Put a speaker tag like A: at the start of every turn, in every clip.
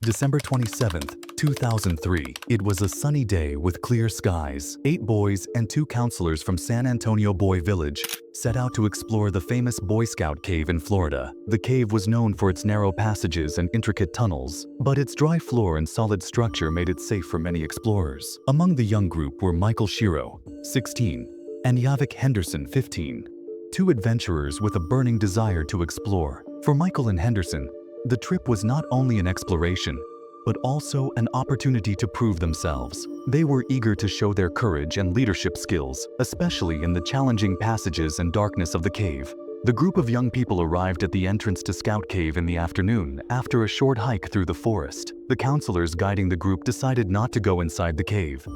A: December 27th, 2003. It was a sunny day with clear skies. 8 boys and 2 counselors from San Antonio Boy Village set out to explore the famous Boy Scout cave in Florida. The cave was known for its narrow passages and intricate tunnels, but its dry floor and solid structure made it safe for many explorers. Among the young group were Shero, 16, and Javick Henderson, 15. 2 adventurers with a burning desire to explore. For Michael and Henderson, the trip was not only an exploration, but also an opportunity to prove themselves. They were eager to show their courage and leadership skills, especially in the challenging passages and darkness of the cave. The group of young people arrived at the entrance to Scout Cave in the afternoon after a short hike through the forest. The counselors guiding the group decided not to go inside the cave.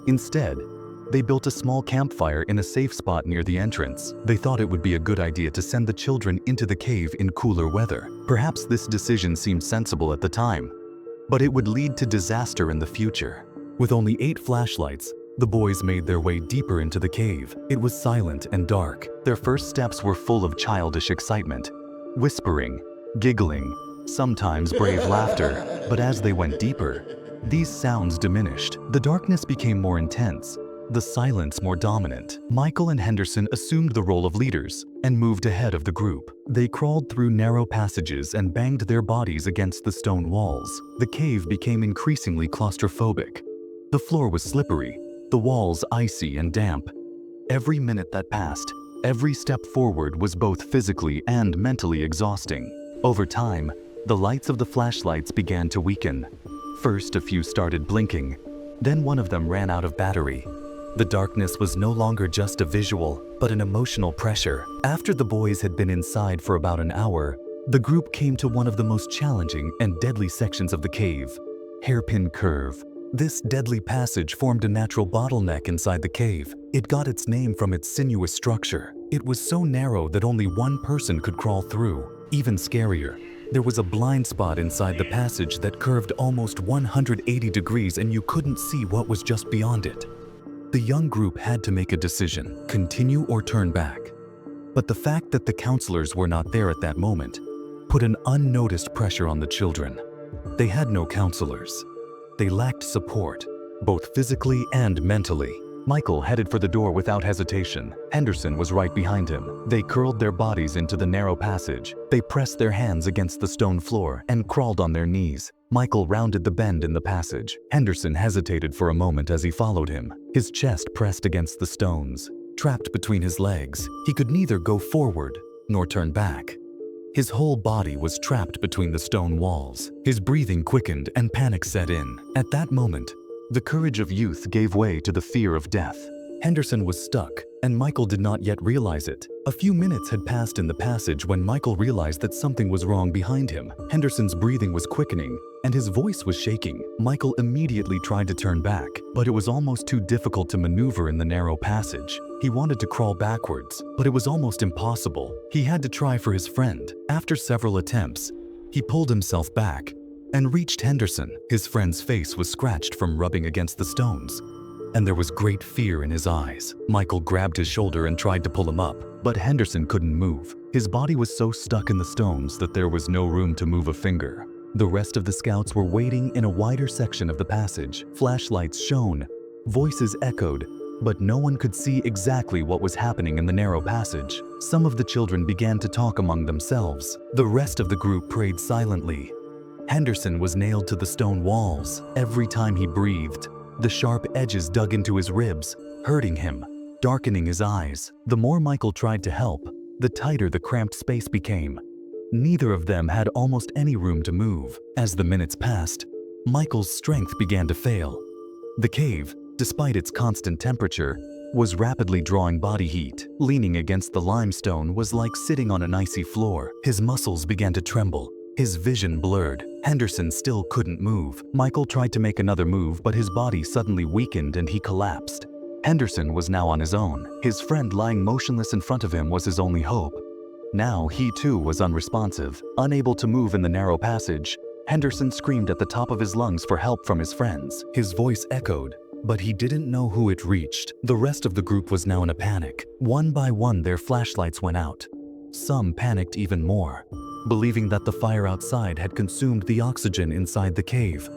A: Instead, they built a small campfire in a safe spot near the entrance. They thought it would be a good idea to send the children into the cave in cooler weather. Perhaps this decision seemed sensible at the time, but it would lead to disaster in the future. With only 8 flashlights, the boys made their way deeper into the cave. It was silent and dark. Their first steps were full of childish excitement, whispering, giggling, sometimes brave laughter. But as they went deeper, these sounds diminished. The darkness became more intense, the silence more dominant. Michael and Henderson assumed the role of leaders and moved ahead of the group. They crawled through narrow passages and banged their bodies against the stone walls. The cave became increasingly claustrophobic. The floor was slippery, the walls icy and damp. Every minute that passed, every step forward was both physically and mentally exhausting. Over time, the lights of the flashlights began to weaken. First, a few started blinking. Then one of them ran out of battery. The darkness was no longer just a visual, but an emotional pressure. After the boys had been inside for about an hour, the group came to one of the most challenging and deadly sections of the cave, Hairpin Curve. This deadly passage formed a natural bottleneck inside the cave. It got its name from its sinuous structure. It was so narrow that only one person could crawl through. Even scarier, there was a blind spot inside the passage that curved almost 180 degrees and you couldn't see what was just beyond it. The young group had to make a decision, continue or turn back. But the fact that the counselors were not there at that moment put an unnoticed pressure on the children. They had no counselors. They lacked support, both physically and mentally. Michael headed for the door without hesitation. Henderson was right behind him. They curled their bodies into the narrow passage. They pressed their hands against the stone floor and crawled on their knees. Michael rounded the bend in the passage. Henderson hesitated for a moment as he followed him. His chest pressed against the stones, trapped between his legs. He could neither go forward nor turn back. His whole body was trapped between the stone walls. His breathing quickened and panic set in. At that moment, the courage of youth gave way to the fear of death. Henderson was stuck, and Michael did not yet realize it. A few minutes had passed in the passage when Michael realized that something was wrong behind him. Henderson's breathing was quickening, and his voice was shaking. Michael immediately tried to turn back, but it was almost too difficult to maneuver in the narrow passage. He wanted to crawl backwards, but it was almost impossible. He had to try for his friend. After several attempts, he pulled himself back and reached Henderson. His friend's face was scratched from rubbing against the stones, and there was great fear in his eyes. Michael grabbed his shoulder and tried to pull him up, but Henderson couldn't move. His body was so stuck in the stones that there was no room to move a finger. The rest of the scouts were waiting in a wider section of the passage. Flashlights shone, voices echoed, but no one could see exactly what was happening in the narrow passage. Some of the children began to talk among themselves. The rest of the group prayed silently. Henderson was nailed to the stone walls. Every time he breathed, the sharp edges dug into his ribs, hurting him, darkening his eyes. The more Michael tried to help, the tighter the cramped space became. Neither of them had almost any room to move. As the minutes passed, Michael's strength began to fail. The cave, despite its constant temperature, was rapidly drawing body heat. Leaning against the limestone was like sitting on an icy floor. His muscles began to tremble. His vision blurred. Henderson still couldn't move. Michael tried to make another move, but his body suddenly weakened and he collapsed. Henderson was now on his own. His friend lying motionless in front of him was his only hope. Now he too was unresponsive. Unable to move in the narrow passage, Henderson screamed at the top of his lungs for help from his friends. His voice echoed, but he didn't know who it reached. The rest of the group was now in a panic. One by one, their flashlights went out. Some panicked even more. believing that the fire outside had consumed the oxygen inside the cave.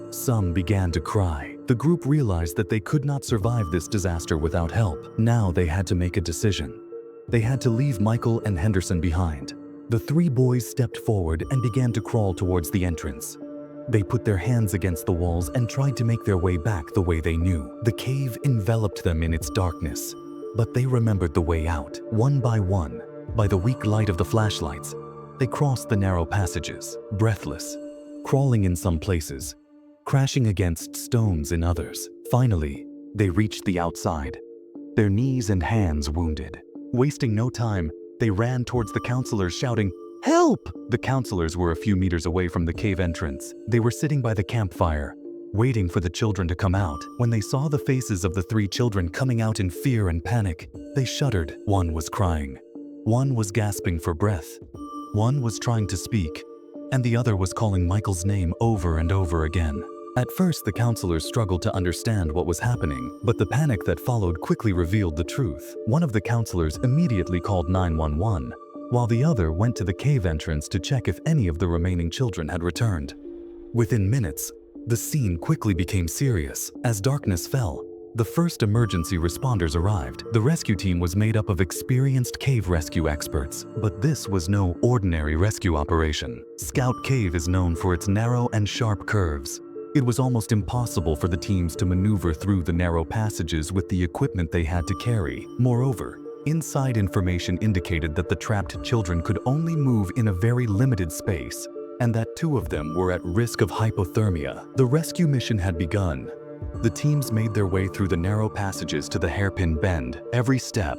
A: Some began to cry. The group realized that they could not survive this disaster without help. Now they had to make a decision. They had to leave Michael and Henderson behind. The three boys stepped forward and began to crawl towards the entrance. They put their hands against the walls and tried to make their way back the way they knew. The cave enveloped them in its darkness, but they remembered the way out. One by one, by the weak light of the flashlights, they crossed the narrow passages, breathless, crawling in some places, crashing against stones in others. Finally, they reached the outside, their knees and hands wounded. Wasting no time, they ran towards the counselors shouting, "Help!" The counselors were a few meters away from the cave entrance. They were sitting by the campfire, waiting for the children to come out. When they saw the faces of the three children coming out in fear and panic, they shuddered. One was crying. One was gasping for breath. One was trying to speak, and the other was calling Michael's name over and over again. At first, the counselors struggled to understand what was happening, but the panic that followed quickly revealed the truth. One of the counselors immediately called 911, while the other went to the cave entrance to check if any of the remaining children had returned. Within minutes, the scene quickly became serious. As darkness fell, the first emergency responders arrived. The rescue team was made up of experienced cave rescue experts, but this was no ordinary rescue operation. Scout Cave is known for its narrow and sharp curves. It was almost impossible for the teams to maneuver through the narrow passages with the equipment they had to carry. Moreover, inside information indicated that the trapped children could only move in a very limited space, and that two of them were at risk of hypothermia. The rescue mission had begun. The teams made their way through the narrow passages to the hairpin bend. Every step,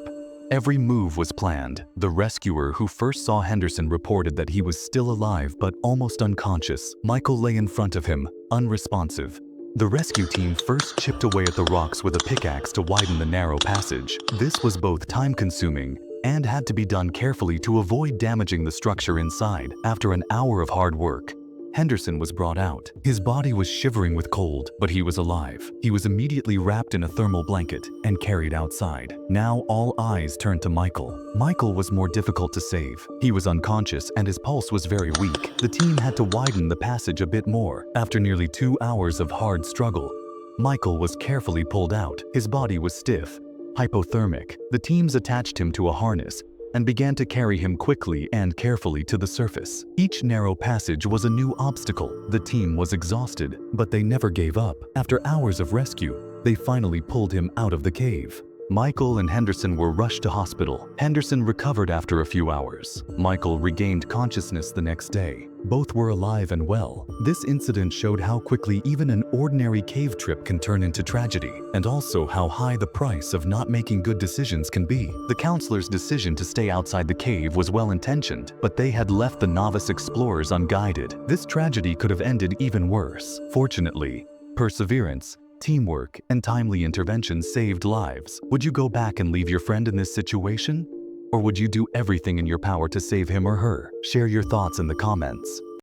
A: every move was planned. The rescuer who first saw Henderson reported that he was still alive but almost unconscious. Michael lay in front of him, unresponsive. The rescue team first chipped away at the rocks with a pickaxe to widen the narrow passage. This was both time-consuming and had to be done carefully to avoid damaging the structure inside. After an hour of hard work, Henderson was brought out. His body was shivering with cold, but he was alive. He was immediately wrapped in a thermal blanket and carried outside. Now all eyes turned to Michael. Michael was more difficult to save. He was unconscious and his pulse was very weak. The team had to widen the passage a bit more. After nearly 2 hours of hard struggle, Michael was carefully pulled out. His body was stiff, hypothermic. The teams attached him to a harness and began to carry him quickly and carefully to the surface. Each narrow passage was a new obstacle. The team was exhausted, but they never gave up. After hours of rescue, they finally pulled him out of the cave. Michael and Henderson were rushed to hospital. Henderson recovered after a few hours. Michael regained consciousness the next day. Both were alive and well. This incident showed how quickly even an ordinary cave trip can turn into tragedy, and also how high the price of not making good decisions can be. The counselors' decision to stay outside the cave was well-intentioned, but they had left the novice explorers unguided. This tragedy could have ended even worse. Fortunately, perseverance, teamwork, and timely intervention saved lives. Would you go back and leave your friend in this situation? Or would you do everything in your power to save him or her? Share your thoughts in the comments.